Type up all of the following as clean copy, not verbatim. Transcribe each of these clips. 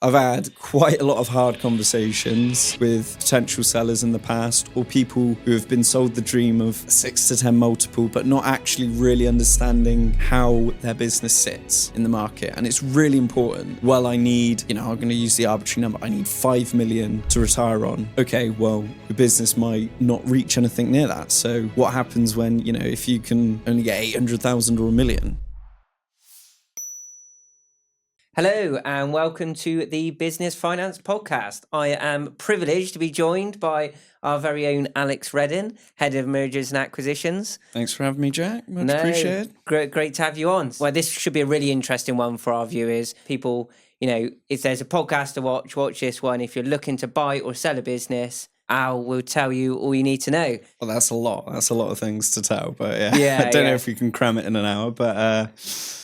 I've had quite a lot of hard conversations with potential sellers in the past, or people who have been sold the dream of 6 to 10 multiple, but not actually really understanding how their business sits in the market. And it's really important. Well, I need, I'm going to use the arbitrary number, I need 5 million to retire on. Okay, well, your business might not reach anything near that. So what happens when, if you can only get 800,000 or a million? Hello and welcome to the Business Finance Podcast. I am privileged to be joined by our very own Alex Redden, Head of Mergers and Acquisitions. Thanks for having me, Jack. Much appreciated. Great to have you on. Well, this should be a really interesting one for our viewers. People, if there's a podcast to watch this one. If you're looking to buy or sell a business, Al will tell you all you need to know. Well, that's a lot. That's a lot of things to tell, but yeah. I don't know if we can cram it in an hour, but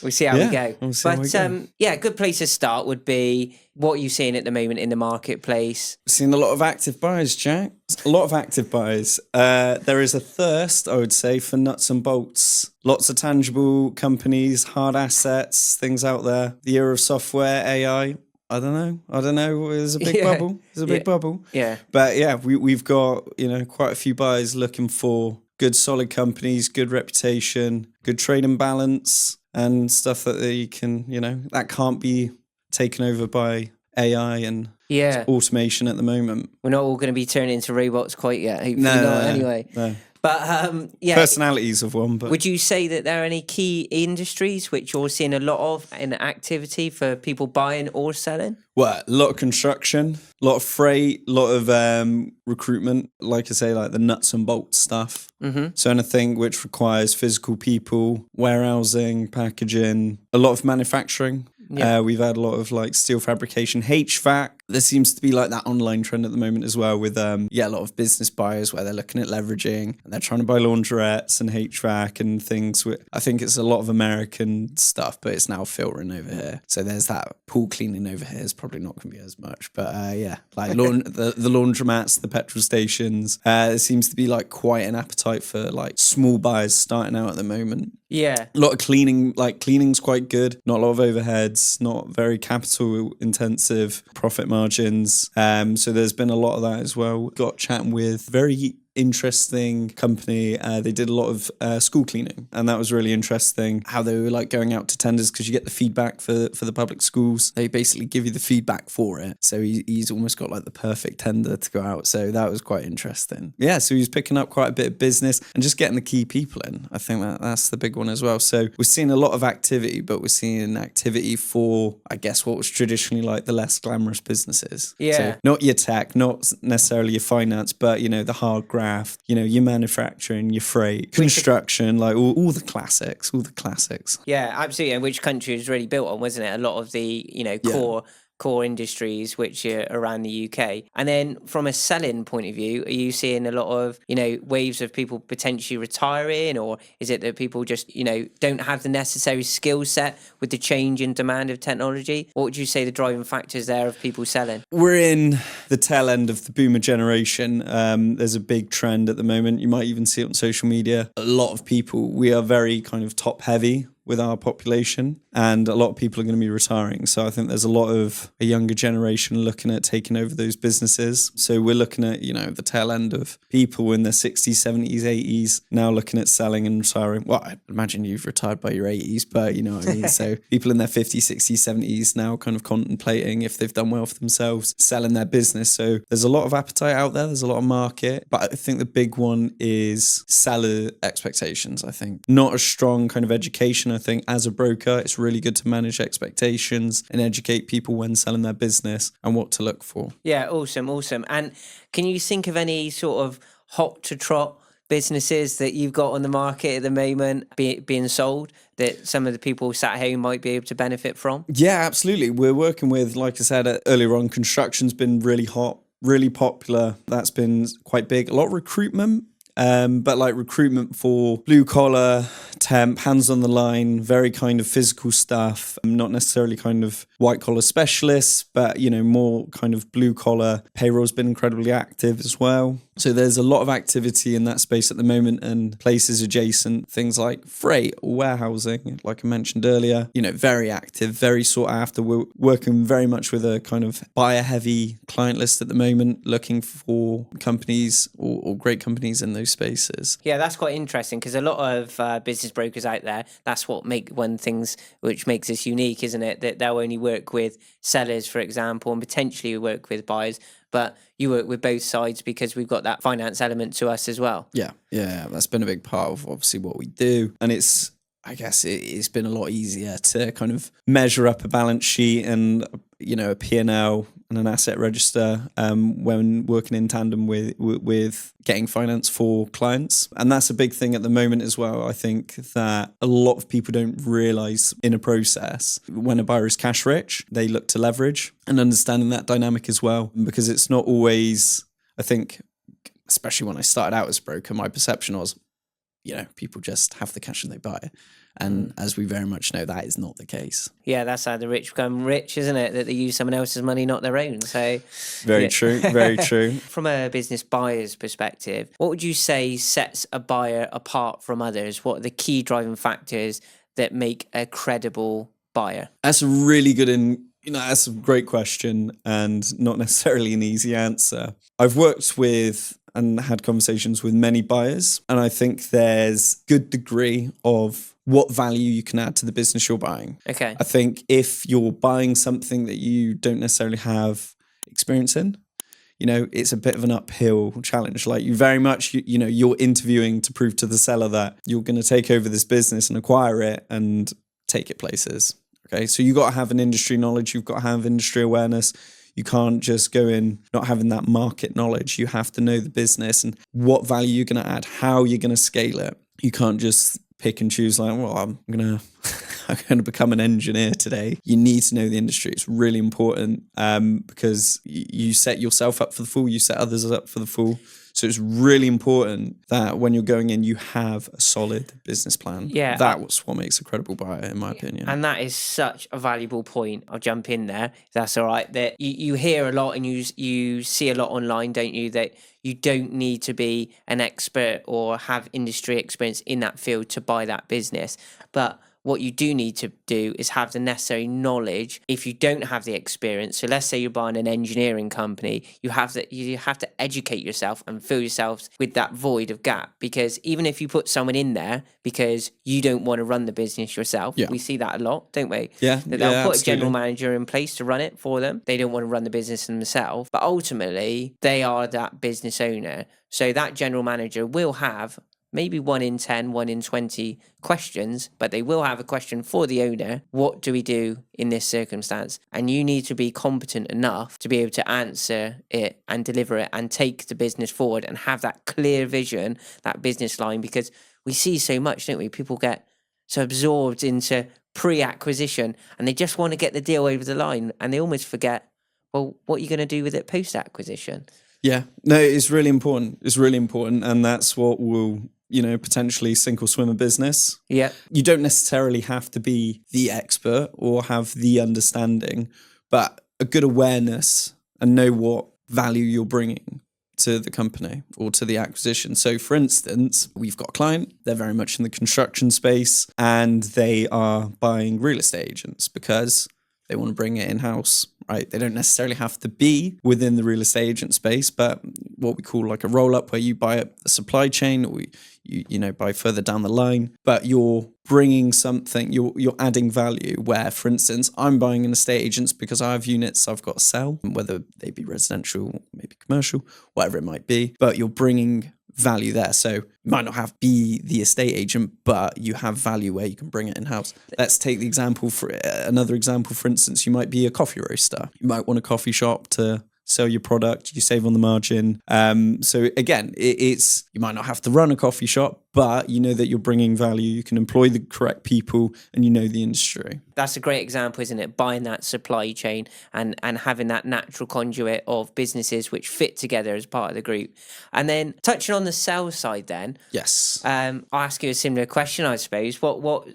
we'll see how we go. We'll see how we go. A good place to start would be what you're seeing at the moment in the marketplace. We've seen a lot of active buyers, Jack. A lot of active buyers. There is a thirst, I would say, for nuts and bolts. Lots of tangible companies, hard assets, things out there. The era of software, AI. I don't know. There's a big bubble. There's a big bubble. Yeah. But yeah, we've got, quite a few buyers looking for good, solid companies, good reputation, good trade and balance, and stuff that they can, that can't be taken over by AI and automation at the moment. We're not all going to be turning into robots quite yet. Hopefully not, anyway. No. But personalities of one. But would you say that there are any key industries which you're seeing a lot of in activity for people buying or selling? Well, a lot of construction, a lot of freight, a lot of recruitment. Like I say, like the nuts and bolts stuff. Mm-hmm. So anything which requires physical people, warehousing, packaging, a lot of manufacturing. Yeah. We've had a lot of like steel fabrication, HVAC. There seems to be like that online trend at the moment as well with a lot of business buyers where they're looking at leveraging and they're trying to buy laundromats and HVAC and things. I think it's a lot of American stuff, but it's now filtering over here. So there's that. Pool cleaning over here is probably not going to be as much, but like the laundromats, the petrol stations. There seems to be like quite an appetite for like small buyers starting out at the moment. Yeah. A lot of cleaning, like cleaning's quite good. Not a lot of overheads, not very capital intensive, profit margins. So there's been a lot of that as well. Got chatting with very interesting company. They did a lot of school cleaning, and that was really interesting how they were like going out to tenders because you get the feedback for the public schools. They basically give you the feedback for it, so he's almost got like the perfect tender to go out. So that was quite interesting. Yeah, so he's picking up quite a bit of business and just getting the key people in. I think that's the big one as well. So we're seeing a lot of activity, but we're seeing activity for, I guess, what was traditionally like the less glamorous businesses. Yeah. So not your tech, not necessarily your finance, but the hard graft, your manufacturing, your freight, construction, like all the classics, Yeah, absolutely. And which country was really built on, wasn't it? A lot of the, core industries which are around the UK. And then from a selling point of view, are you seeing a lot of, waves of people potentially retiring, or is it that people just, don't have the necessary skill set with the change in demand of technology? What would you say the driving factors there of people selling? We're in the tail end of the boomer generation. There's a big trend at the moment. You might even see it on social media. A lot of people, we are very kind of top heavy with our population, and a lot of people are going to be retiring. So I think there's a lot of a younger generation looking at taking over those businesses. So we're looking at, the tail end of people in their 60s, 70s, 80s now looking at selling and retiring. Well, I imagine you've retired by your 80s, but you know what I mean? So people in their 50s, 60s, 70s now kind of contemplating, if they've done well for themselves, selling their business. So there's a lot of appetite out there. There's a lot of market. But I think the big one is seller expectations, I think. Not a strong kind of education. I think as a broker, it's really good to manage expectations and educate people when selling their business and what to look for. Yeah, awesome. And can you think of any sort of hot to trot businesses that you've got on the market at the moment being sold that some of the people sat home might be able to benefit from? Yeah, absolutely. We're working with, like I said earlier on, construction's been really hot, really popular. That's been quite big. A lot of recruitment. But like recruitment for blue collar, temp, hands on the line, very kind of physical stuff, not necessarily kind of white collar specialists, but more kind of blue collar. Payroll's been incredibly active as well. So there's a lot of activity in that space at the moment, and places adjacent, things like freight or warehousing, like I mentioned earlier, very active, very sought after. We're working very much with a kind of buyer heavy client list at the moment, looking for companies or great companies in those spaces. Yeah, that's quite interesting, because a lot of business brokers out there, that's what one things which makes us unique, isn't it? That they'll only work with sellers, for example, and potentially work with buyers, but you work with both sides because we've got that finance element to us as well. Yeah, that's been a big part of obviously what we do, and I guess it's been a lot easier to kind of measure up a balance sheet and a P&L and an asset register when working in tandem with getting finance for clients. And that's a big thing at the moment as well. I think that a lot of people don't realize in a process, when a buyer is cash rich, they look to leverage, and understanding that dynamic as well, because it's not always, I think, especially when I started out as a broker, my perception was, people just have the cash and they buy it. And as we very much know, that is not the case. Yeah, that's how the rich become rich, isn't it? That they use someone else's money, not their own. So very true, very true. From a business buyer's perspective, what would you say sets a buyer apart from others? What are the key driving factors that make a credible buyer? That's a really good that's a great question, and not necessarily an easy answer. I've worked with and had conversations with many buyers, and I think there's good degree of what value you can add to the business you're buying. Okay. I think if you're buying something that you don't necessarily have experience in, it's a bit of an uphill challenge. Like, you very much, you're interviewing to prove to the seller that you're going to take over this business and acquire it and take it places. Okay, so you got to have an industry knowledge, you've got to have industry awareness. You can't just go in not having that market knowledge. You have to know the business and what value you're going to add, how you're going to scale it. You can't just pick and choose like, well, I'm going to become an engineer today. You need to know the industry. It's really important because you set yourself up for the fall, you set others up for the fall. So it's really important that when you're going in, you have a solid business plan. Yeah, that's what makes a credible buyer, in my opinion. And that is such a valuable point. I'll jump in there, if that's all right. That you hear a lot and you see a lot online, don't you? That you don't need to be an expert or have industry experience in that field to buy that business. But what you do need to do is have the necessary knowledge if you don't have the experience. So let's say you're buying an engineering company, you have to educate yourself and fill yourself with that void of gap. Because even if you put someone in there because you don't want to run the business yourself, we see that a lot, don't we? Yeah. That they'll put a general manager in place to run it for them. They don't want to run the business themselves, but ultimately they are that business owner. So that general manager will have maybe 1 in 10, 1 in 20 questions, but they will have a question for the owner. What do we do in this circumstance? And you need to be competent enough to be able to answer it and deliver it and take the business forward and have that clear vision, that business line, because we see so much, don't we? People get so absorbed into pre-acquisition and they just want to get the deal over the line and they almost forget, well, what are you going to do with it post-acquisition? Yeah, no, it's really important. It's really important. And that's what will, potentially sink or swim a business. Yeah. You don't necessarily have to be the expert or have the understanding, but a good awareness and know what value you're bringing to the company or to the acquisition. So for instance, we've got a client, they're very much in the construction space and they are buying real estate agents because they want to bring it in-house, right? They don't necessarily have to be within the real estate agent space, but what we call like a roll-up, where you buy up the supply chain or you buy further down the line, but you're bringing something, you're adding value where, for instance, I'm buying an estate agents because I have units I've got to sell, whether they be residential, maybe commercial, whatever it might be, but you're bringing value there. So you might not have to be the estate agent, but you have value where you can bring it in-house. Let's take the example for another example. For instance, you might be a coffee roaster. You might want a coffee shop to sell your product. You save on the margin. So again, it's you might not have to run a coffee shop, but you know that you're bringing value. You can employ the correct people and you know the industry. That's a great example, isn't it? Buying that supply chain and having that natural conduit of businesses which fit together as part of the group. And then touching on the sales side then. Yes. I'll ask you a similar question, I suppose. What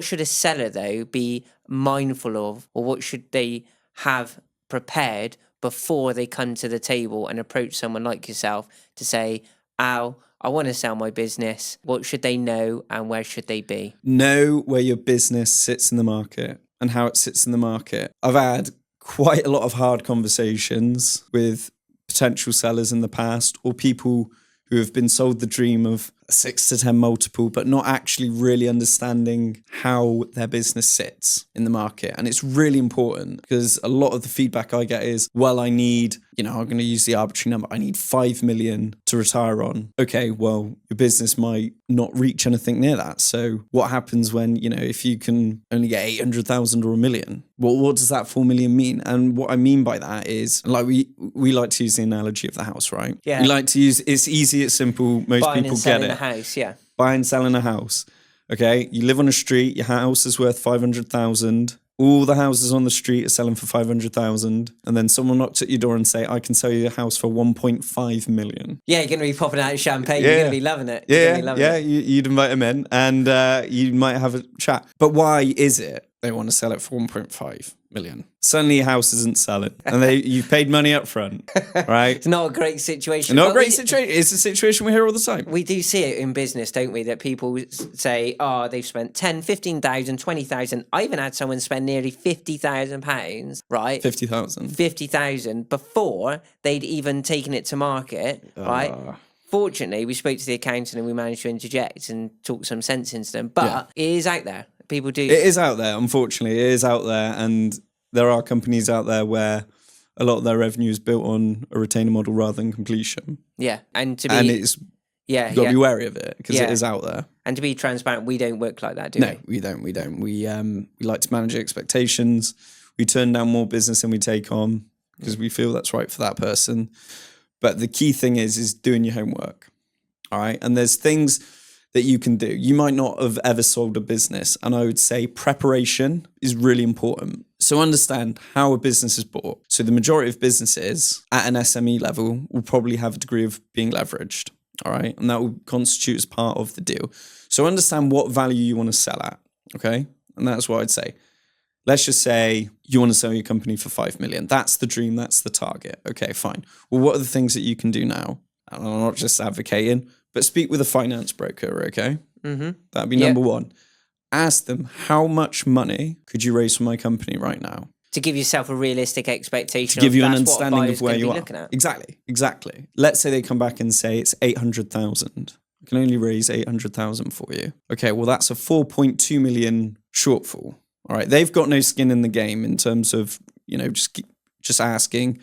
should a seller, though, be mindful of, or what should they have prepared before they come to the table and approach someone like yourself to say, Al, I want to sell my business. What should they know and where should they be? Know where your business sits in the market and how it sits in the market. I've had quite a lot of hard conversations with potential sellers in the past, or people who have been sold the dream of a 6 to 10 multiple, but not actually really understanding how their business sits in the market. And it's really important, because a lot of the feedback I get is, well, I need, I'm going to use the arbitrary number, I need 5 million to retire on. Okay, well, your business might not reach anything near that. So what happens when, if you can only get 800,000 or a million? Well, what does that 4 million mean? And what I mean by that is, like, we like to use the analogy of the house, right? Yeah. We like to use, it's easy, it's simple, most Buying people and get selling it. a house, yeah. Buying, selling a house. Okay, you live on a street, your house is worth 500,000. All the houses on the street are selling for 500,000, and then someone knocks at your door and say, I can sell you a house for 1.5 million. Yeah, you're going to be popping out champagne. You're going to be loving it. You'd invite them in, and you might have a chat. But why is it they want to sell it for 1.5 million? Suddenly your house isn't selling, and you've paid money up front, right? It's not a great situation. Not a great situation. It's a situation we hear all the time. We do see it in business, don't we? That people say, oh, they've spent 10, 15,000, 20,000. I even had someone spend nearly £50,000, right? 50,000 before they'd even taken it to market, right? Fortunately, we spoke to the accountant and we managed to interject and talk some sense into them. But it is out there. People do. It is out there, unfortunately. It is out there. And there are companies out there where a lot of their revenue is built on a retainer model rather than completion. Yeah. And you've got to be wary of it, because it is out there. And to be transparent, we don't work like that, do we? No, we don't. We like to manage expectations. We turn down more business than we take on because we feel that's right for that person. But the key thing is doing your homework. All right. And there's things that you can do. You might not have ever sold a business, and I would say preparation is really important. So understand how a business is bought. So the majority of businesses at an SME level will probably have a degree of being leveraged, all right? And that will constitute as part of the deal. So understand what value you want to sell at, okay? And that's what I'd say. Let's just say you want to sell your company for 5 million. That's the dream, that's the target. Okay, fine. Well, what are the things that you can do now? And I'm not just advocating, but speak with a finance broker, okay? Mm-hmm. That'd be number one. Ask them, how much money could you raise for my company right now? To give yourself a realistic expectation. To give you an understanding of where you are. Looking at. Exactly. Let's say they come back and say it's 800,000. I can only raise 800,000 for you. Okay, well, that's a 4.2 million shortfall. All right, they've got no skin in the game in terms of, just asking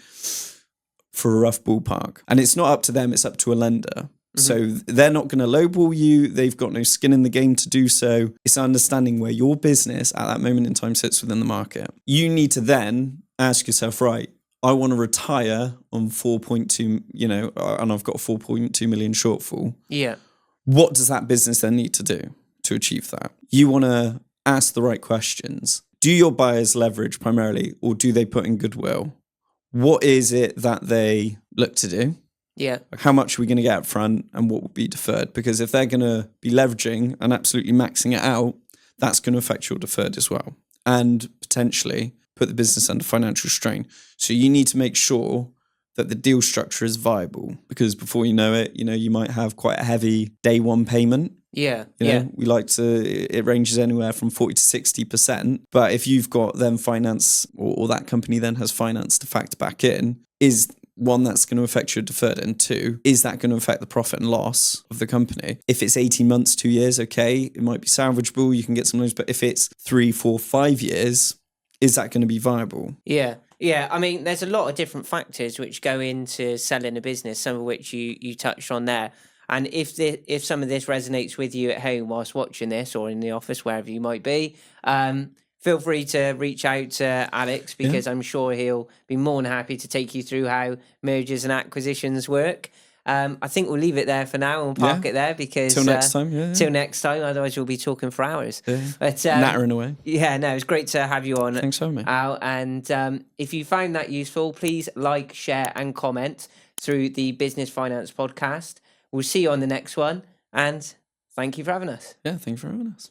for a rough ballpark. And it's not up to them, it's up to a lender. So they're not going to lowball you. They've got no skin in the game to do so. It's understanding where your business at that moment in time sits within the market. You need to then ask yourself, right, I want to retire on 4.2, and I've got a 4.2 million shortfall. Yeah. What does that business then need to do to achieve that? You want to ask the right questions. Do your buyers leverage primarily, or do they put in goodwill? What is it that they look to do? Yeah. How much are we going to get up front, and what will be deferred? Because if they're going to be leveraging and absolutely maxing it out, that's going to affect your deferred as well, and potentially put the business under financial strain. So you need to make sure that the deal structure is viable, because before you know it, you might have quite a heavy day one payment. Yeah. We like to, it ranges anywhere from 40 to 60%. But if you've got then finance, or that company then has finance to factor back in, is one, that's going to affect your deferred, and two, is that going to affect the profit and loss of the company? If it's 18 months, 2 years, okay, it might be salvageable, you can get some loans, but if it's 3, 4, 5 years, is that going to be viable? Yeah. I mean, there's a lot of different factors which go into selling a business, some of which you touched on there. And if some of this resonates with you at home whilst watching this, or in the office, wherever you might be, feel free to reach out to Alex, because I'm sure he'll be more than happy to take you through how mergers and acquisitions work. I think we'll leave it there for now and park it there, because till next time. Till next time, otherwise we'll be talking for hours. But nattering away. Yeah, no, it's great to have you on. Thanks so much, Al. And if you found that useful, please like, share, and comment through the Business Finance podcast. We'll see you on the next one, and thank you for having us. Yeah, thank you for having us.